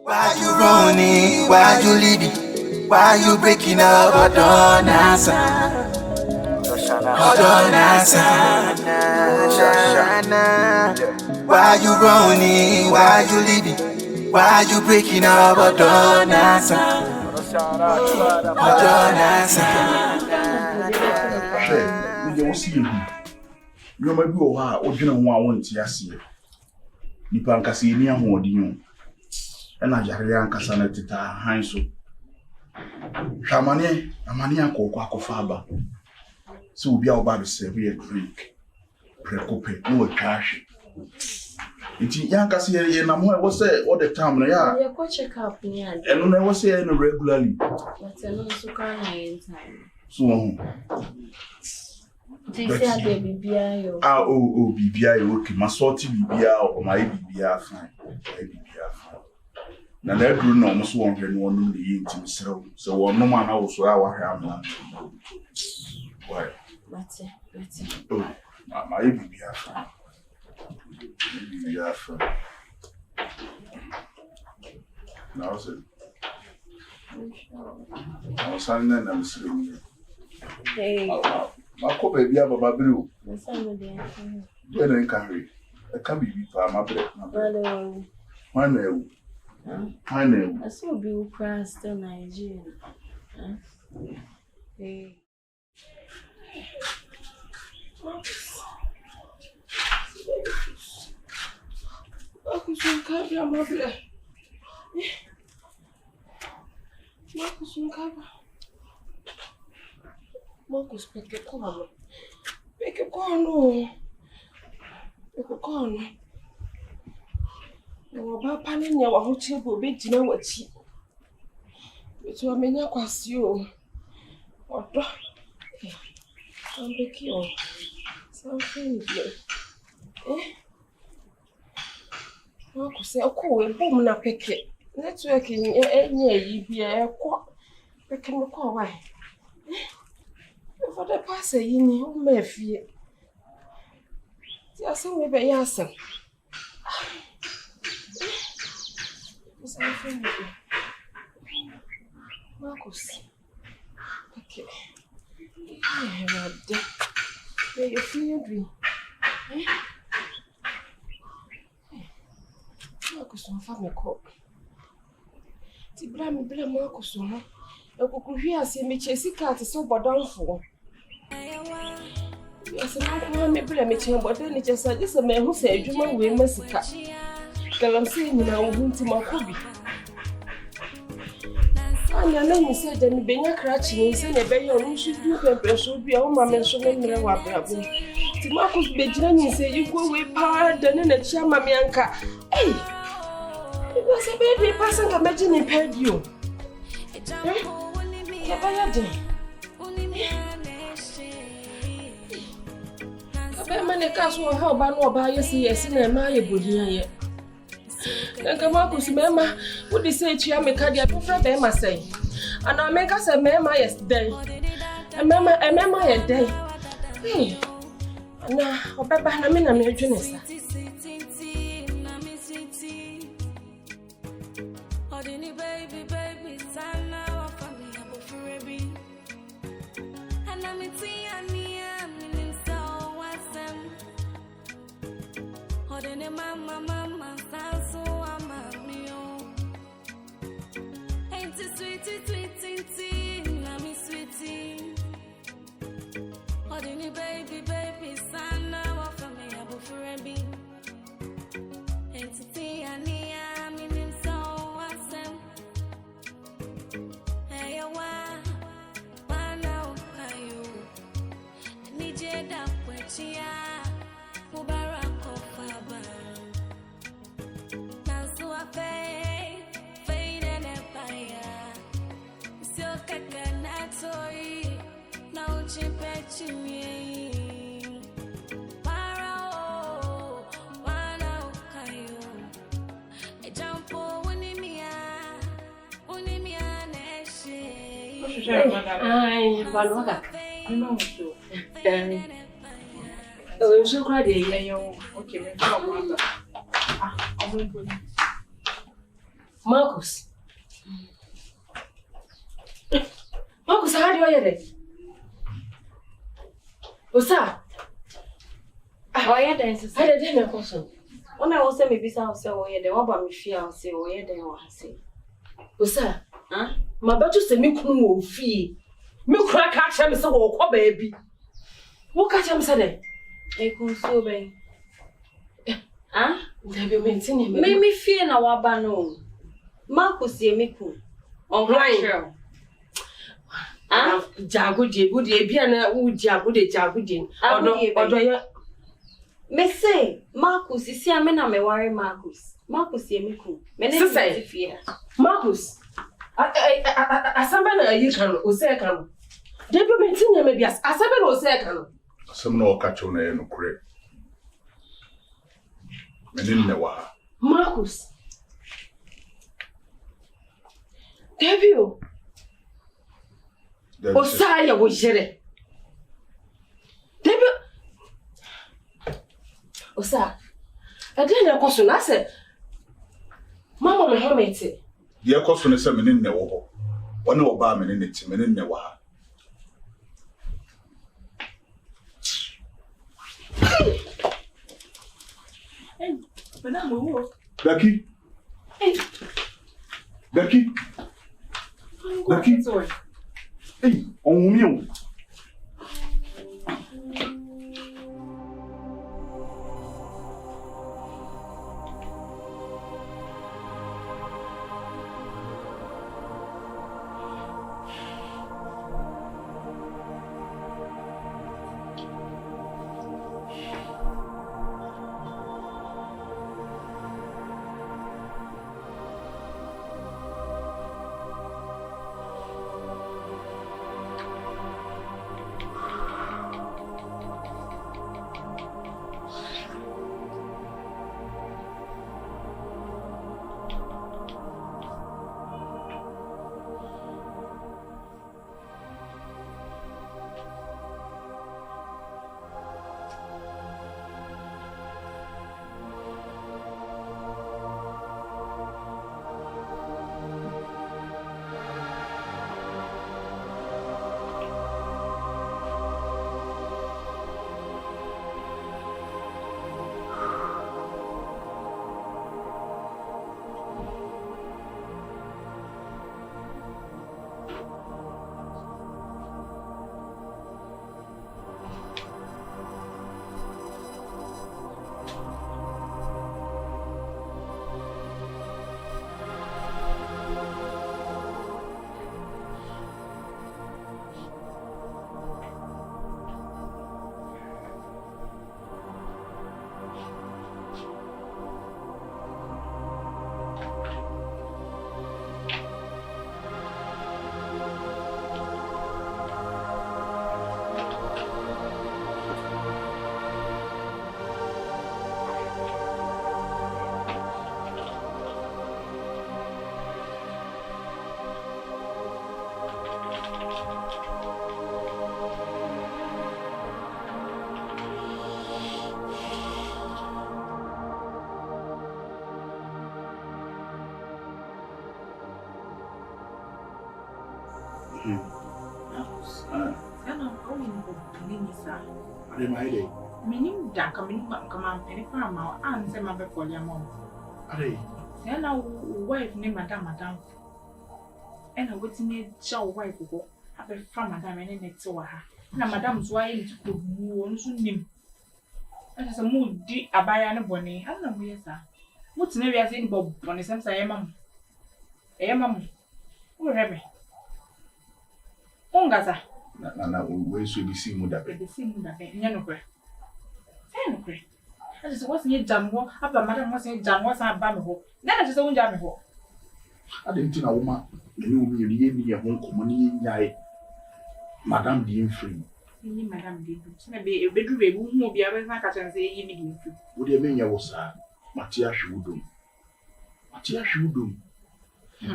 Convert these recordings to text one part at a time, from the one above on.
Why you running? Why you leaving? Why you breaking up? Hold on, answer. Why you running? Why you leaving? Why you breaking up? Hold on, answer. Hey, you don't see me. You might be over. What you know? Want to see you. Nipa nkasi ni ahoɔden ɛna yare ankasa na teta han so hwamane amane akɔkɔ akɔfa aba so obi a oba be serve a drink prekope no atwa hwe nti yankasa ye na mo ɛwɔ sɛ all the time na ya ye ko check up ni ade ɛno na ɛwɔ sɛ no regularly but ɛno so kan na yen time so this year there bibia yo bibia yo okay ma sorti bibia o ma bibia fine bibia fine na na duru na omo so won hwe no no ne yintim serew so won no ma na wo so a wa hwe amla why mate ma bibia fine na o se o san na na serew hey Mako baby ababa biro. Nsamu de. Where na nkanwe. E ka bibi pa ma bre. Mana ewu. Aso bi ukra still Nigeria. Hey. Makusun kabla ma bre. Makusun kabla. Marcus, peke kono. No ba pani nya wa hoche bo be jina wachi. Betu amenya kwasi o. Odo. Ambeki o. Something here. Marcus, e ko e bom na peke. Network nya yi bia e ko. Peke no ko why. For the past a year, you may fear. Just some way, yes, sir. Marcus. Okay. May you feel dream. Marcus, on family cook. The blame Marcus on her. A cook here, see me chasing cat is so bad down for. Yes, I may blame me, but then it just said this a man who said, you know, we must catch. Girl, I'm saying now, whom to my hobby. And your name said, then being a cratching, saying a baby, you should do her, should be all my mentioning me. To Marcus Bejan, say you go away, pardon, and a chama mianca. Hey, it was a baby person, imagine he paid you. Many cats will help by no by yes, in a my body. Then come up with Mamma, would you say to your cardiac friend, Emma say? And I make us a mamma yesterday. A mamma a day. Hey, now, Papa, I'm in a major. Mama, so I'm a meal. Ain't it sweetie, let me sweetie. Holding baby, son, now for me, I will forever be. Ain't it I'm in so awesome. Hey, why now, you? I need you that with you. Ai, Valuaga. Não, sou. Eu sou clareia. Ok, me fala. Ah, algum coisa. Marcus, how do you hear it? Osaa'S. Oh, yeah, then, I didn't know question. When I was saying, maybe some say, oh, yeah, they want me fear, say, oh, yeah, they want to say. Osaa'S, Huh? my better say me couldn't fee. Me crack catch him so, baby. What catch him said? I couldn't so be. Huh? They be maintaining me. Make me fear na wabano. Marcus, ye me cool. On right. Ah, Jagudi, good ye be an old Jagudi, Jagudi. Or me say, Marcus, is here, men, I may worry Marcus. Marcus, ye me cool. Many say fear. Marcus, I somebody you can, Osaa'S. They be maintaining maybe as somebody Osaa'S. Some no catch on a no crap. Meninnewa. Marcus. Debut. Osaa'S was here. Debut. Osaa'S. I didn't know question. I said, Mama, my helmet. Dear question is a meninnewa. One of our men in it, meninnewa. Becky? Becky? Hey, on me. Meaning that coming back, come on, any farm, our aunt, and my before your mom. Then our wife named Madame. And I would need show wife go. Have a farm, Madame, and next to her. Now, Madame's wife to put one soon name. And as a mood, deep a buy and a bonnet. I don't know where, sir. What's never as in Bob on the same side, mum? Eh, mum? Who have me? Ongaza. Nana, we should be seeing that. The same that Yanokre. Yanokre. I just wasn't yet done. What after Madame wasn't done? What's our bambo? Then I just own Jambo. I didn't know, woman. You knew me a home company. Madame being free. Madame did. Maybe a bedroom who will be able to catch and say, you need to. What do you mean, Osaa'S? Matia should do. Matia should do.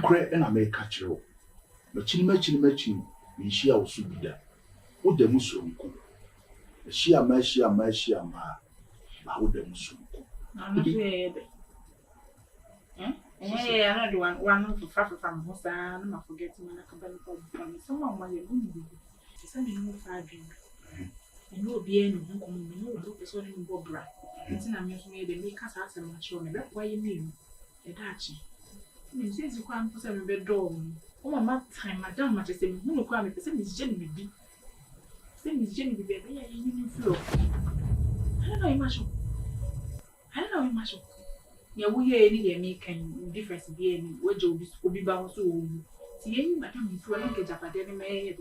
Cray and I may catch you. But chin. She also be there. What the Muslim cook? She a ma. How the Muslim cook? I'm not here. Hey, I don't one of far from Osaa'S, no forgetting when I come back from someone while you're going to be. Something more 5 drink. And no beer, no home, no book is only Bobra. It's in a made the make us ask them much on why you mean a Dutchy. It says you can't put a bedroom. Oh, my time, Madame, much as who will call me the same is Jenny be. Same is Jenny be baby, you flow. I don't know much. I don't know much. Yeah, we hear any making difference be any where Joe will be bound to see any Madame if you don't get up at any may.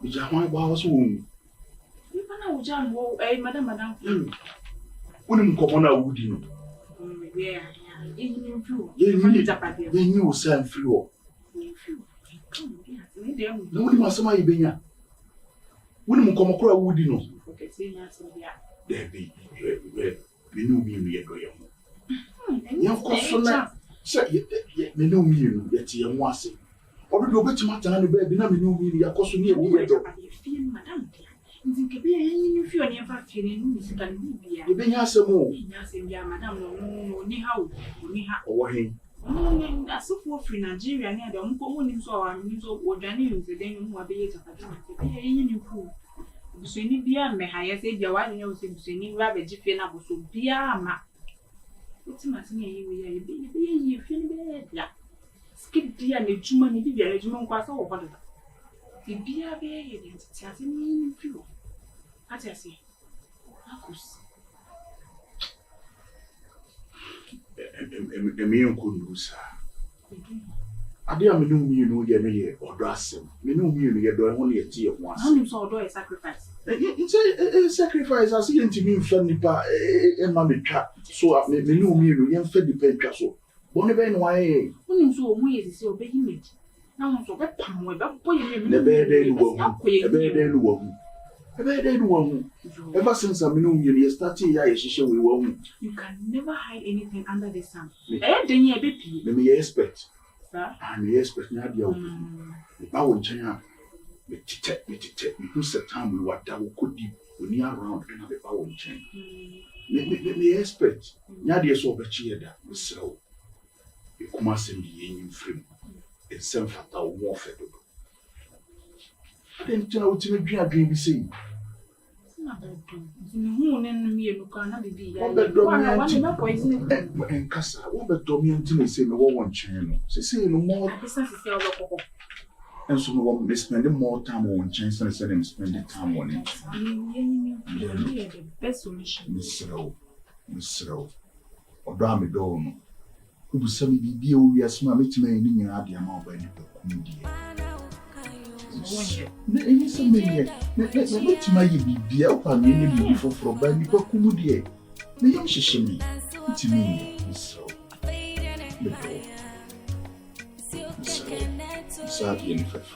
Which are my boss womb. You know, John, Madame. Wouldn't come on a wood, you know. Yeah, you flew. You need up at the new sand flew. No one must my be. Wouldn't come across wood, you know. There be, we know me, we are of course, say, me know me, yet you want to say. Or do bet matter and the baby, no, me know me, you are costing me a little. Madame, you be any if you are never feeling music and be You been here some more. Yes, Madame, no, ni how, or him. As if we're free Nigeria near the uncle in so our news or Daniels, then you will be a any cool. So any beer may I say your one knows him to any rabbit jiffy and so beer. What's my singing? You be feeling bad. Skip dear and the two money be a regiment was all whatever. The beer bear identity has any few. As I say, Marcus. A million couldn't lose her. I dear me know me, you know, you're or dressing. Me know me, you're only a tea of once. I saw a sacrifice. It's a sacrifice. I see into me friendly pa and mammy trap. So I me know me, you fed the pen castle. One event why When so ways is your baby mate. Now, so that palm with a boy in the bed day woman. A bed day woman. Ever since I know you started, I should we won't. You can never hide anything under the sun. Eh, then you baby. Let me expect. Sir, And expect not your power China. Me who's the time we were that we could be when around and have a power chain. Me expect. Nadia so better that so. You come and send the in frame. It's some fatal warfare. I didn't tell what to make a dream saying. who and me and Lucana be and Cassa, what the dominant say no one channel. Say no more. And so no one may spend more time on chance than spending time on it. The best solution. Miss Rowe, or Dami Dono, who will send me the deal. Yes, my little man in your idea more by the comedy. Let me my be up and you before from by the comedy. The young shishimi, it's me, Miss Rowe. Sadly, in fact.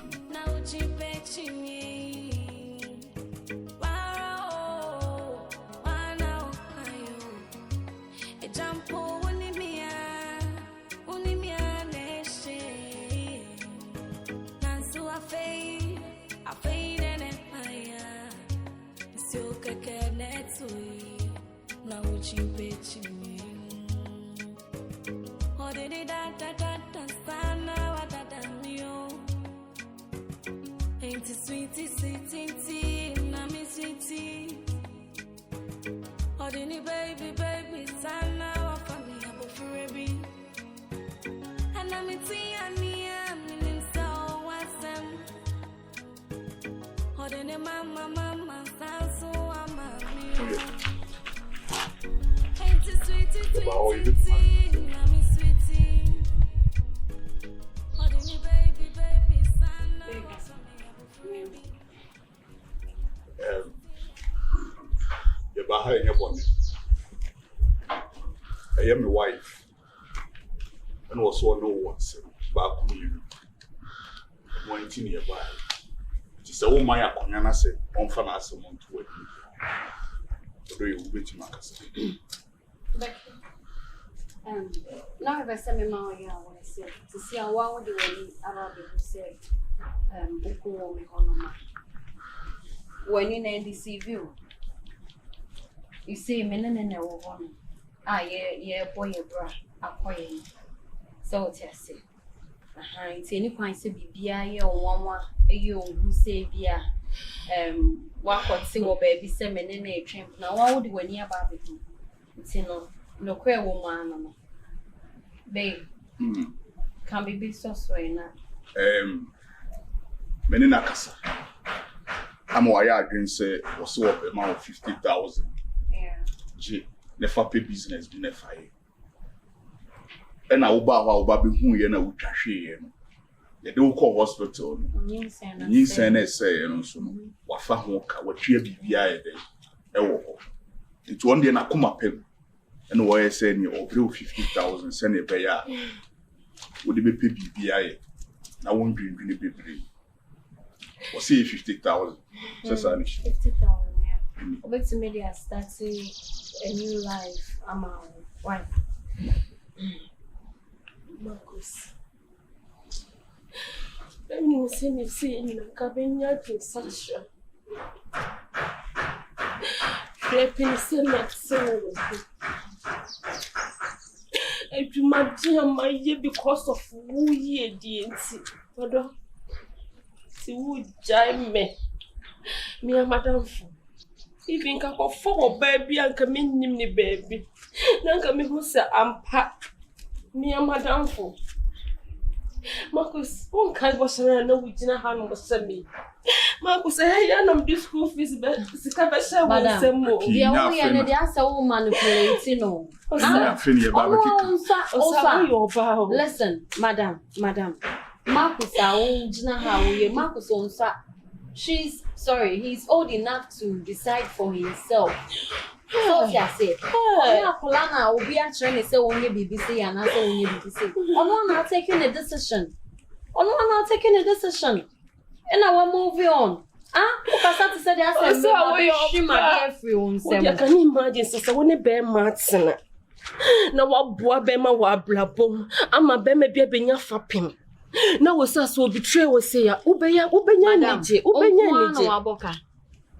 Sweetie, nami sweetie. Ordinary baby, sana wa family abo forever. And I'm tia, minim so wasem. Ordinary mama, sansu amami. Ain't sweetie, nami sweetie. Ordinary baby, sana wa family abo forever. You're behind your bonnet. I am my wife, and also no one said back to you. 19 years by it is a woman. I can say, on finance amount to it. Do you wait, Marcus? Now, if I say, Mamma, I want to say, to see how one would do about the say, Buku, me honor. When you deceive you, you say, men and a woman. Ah, yeah, boy, a bra, a coin. So what you say? It's any point to be beer or you who say beer. What could see what baby semen in a tramp. Now, what would you when you're barbecue? It's no queer woman. Babe, can be big so sway now. Menina Casa. I'm why I didn't say was so up amount of 50,000. Yeah. G, never pay business, be never fire. And I will be who you know, cashier. They don't call hospital. You say, and so what for what you be behind it. It's one day and I come up him. And why I say you over 50,000 send a pay. Would it be PBI? I won't drink any baby. Or say 50,000. 50,000, yeah. But to me, I started a new life. I'm a wife. Marcus. Let me see in the cabinet in Sasha. Flipping stomach. I do my dear my year because of who ye did. But see who jam me. Me and Madame. Even can go for baby and come in the baby. Nanka me who say I'm packed. Me and Madame. Marcus, one kind was around no we didn't have no semi. Marcus, I am this school fees, but it's a better one. The only and the answer will manipulate, you know. Listen, Madam, Marcus, I won't know how we Marcus on he's old enough to decide for himself. So I say, Polana will be actually say only BBC and I say only BBC. I'm not taking a decision. And I will move on. Because I said I said, she might be free on seven. You can imagine, sister, when a bear Martin. Now, what boy bema wa blabom, I'm a bema be a fapping. Now, was us will betray was say, Ubenya, Waboka.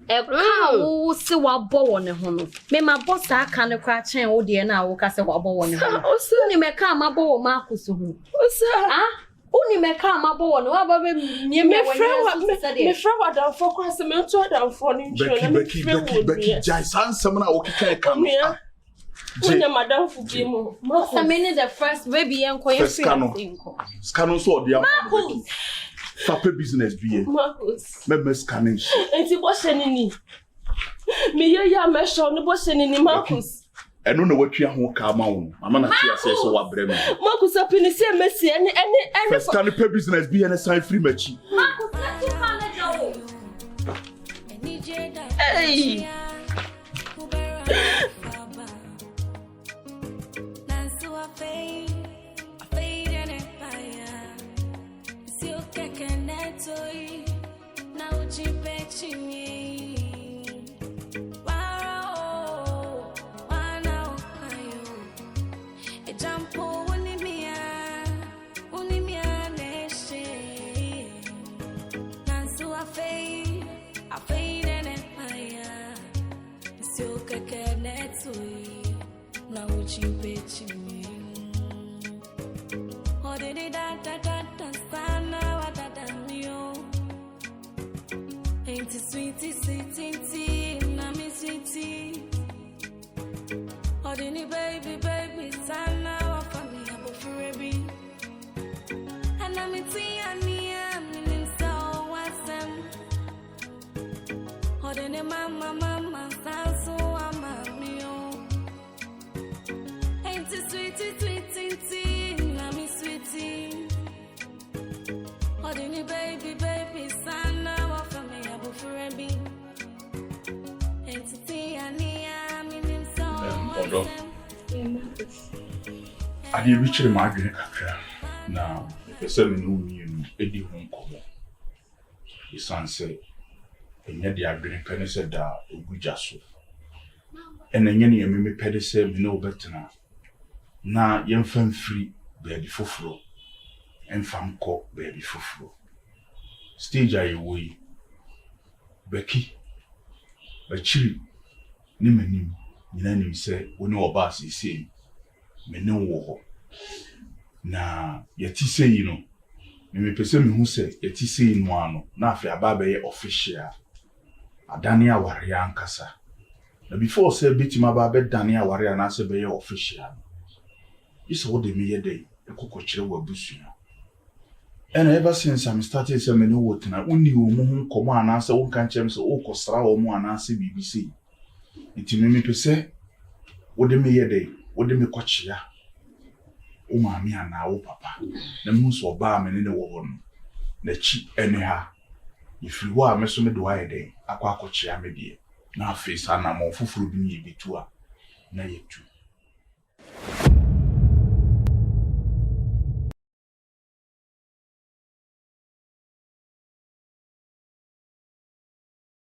Who see what bow on the home. May my boss I can't crash and oh dear now, Cassa Wabo on the home. Only may come a bow Marcus. Only may come a bow on near me. My friend, I'll focus a mental down for Becky, Jason, someone I come here. Madame Fugimo, most a minute the first baby and quiet Scano saw the Marcus. Fappe business be Marcus. Maybe scanning. And it was any. Me, ya mesh on the boss any Marcus. I don't know what you are come on. I'm not sure says so what Bremen. Marcus up in the same messy and can the business be an aside free match? Hey. Sweetie, mommy sweetie. Ordinary baby, son, now for me, I'm for baby. And I'm in so awesome. Ordinary mama, so I'm a meal. Ain't it sweetie, mommy sweetie. Ordinary baby, son, now for me, I'm for baby. I did reach my drink now. The 7 room, Eddie home come. His son said, and yet the agreement penny said that we just so. And then any me petty said, no better now. Now, young femme free, baby for flow, and femme cock, baby for flow. Stage I away. Becky, a chili, Nimanim, Nimanim said, when no boss is saying, me no war. na yɛti sei no mepɛ sɛ mehu sɛ yɛti sei no ano na afei aba bɛyɛ official adane aware ankasa na before sɛ bitima aba bɛdane aware anaasɛ bɛyɛ official is what they meyɛ dɛ ɛkɔkɔkyerɛ wɔ abusua ɛna ever since I started sɛ me ne wo tena wonni wo mu ho nkɔmmɔ anaasɛ wo nka nkyɛm sɛ wokɔsra wɔ mu anaasɛ biribi sei nti mepɛ sɛ wode meyɛ dɛ wode me kɔkyea wo maame anaa wo papa na mehu sɛ ɔbaa me ne wɔ hɔ no n'akyi ɛne ha yɛfiri hɔ a me so mede wayɛ dɛ akɔ akɔkyea me deɛ na afei saa na ma ɔfoforɔ bi ne yɛbɛtu a na yɛtu